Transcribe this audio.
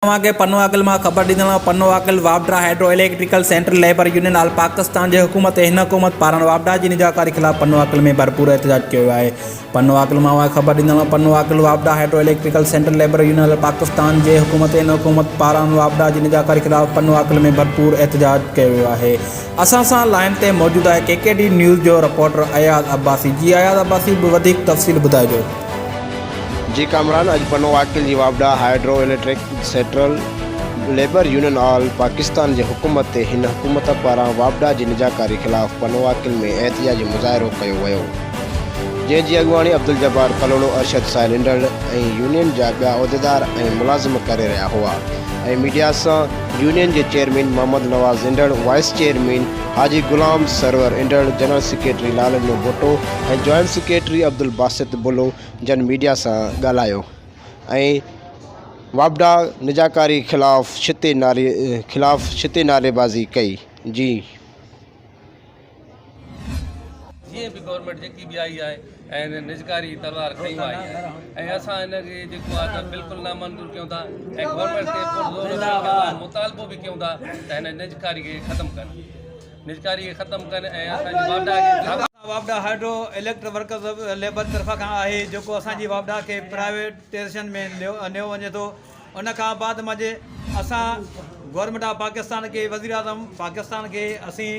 के पन्नुवाकल में खबर ॾींदड़ पन्नुवाकल वावडा hydro electrical centre labour union all Pakistan जे हुकूमत हिन हुकूमत पारां वावडा जी निजाकारी खिलाफ़ पन्नुवाकल में भरपूर एहतजाज किया है। पन्नुवाकल में खबर ॾींदड़ पन्नुवाकल वावडा hydro electrical centre labour union all Pakistan जे हिन हुकूमत पारां वावडा जी निजाकारी खिलाफ़ पन्नुवाकल में भरपूर एहतजाज किया है। असां सां लाइन ते मौजूद है KKD न्यूज़ जो रिपोर्टर अयाज़ अब्बासी। जी अयाज़ अब्बासी वधीक तफ़सील ॿुधाइजो। जी कामरान, अज पन्नुवाकल जी वावडा hydro electric central labour union all Pakistan जे हुकूमत हिन हुकूमत पारां वावडा जी निजाकारी खिलाफ़ पन्नुवाकल में एहतिजाजी मुज़ाहिरो कयो वियो, जंहिंजी अॻुवाणी अब्दुल जब्बार कलोड़ो अरशद साहिल इंडल ऐं यूनियन जा ॿिया उहिदेदार ऐं मुलाज़िम करे रहिया हुआ ऐं मीडिया सां यूनियन जे चेयरमैन मोहम्मद नवाज़ इंडल, वाइस चेयरमैन हाजी गुलाम सरवर इंडल, जनरल सेक्रेटरी लालनू भुट्टो ऐं जॉइंट सेक्रेटरी अब्दुल बासित बुलो जन मीडिया सां ॻाल्हायो ऐं वावडा निजाकारी खिलाफ़ छिते नारेबाज़ी कई। जी जीअं बि गवर्नमेंट जेकी बि आई आहे ऐं निजकारी तलवार खयूं आई आहे ऐं असां हिनखे जेको आहे त बिल्कुलु नामंज़ूर कयूं था ऐं गवर्नमेंट खे पुरज़ोर मुतालबो बि कयूं था त हिन निजकारी खे ख़तमु कनि, निजकारी खे ख़तमु कनि ऐं असांजी वावडा खे Vawda hydro electric workers labour तरफ़ा खां आहे जेको असांजी वावडा खे प्राइवेटाइज़ेशन में नियो वञे थो। उन खां बाद मजे असां गवर्नमेंट ऑफ पाकिस्तान के वज़ीर आज़म पाकिस्तान के असीं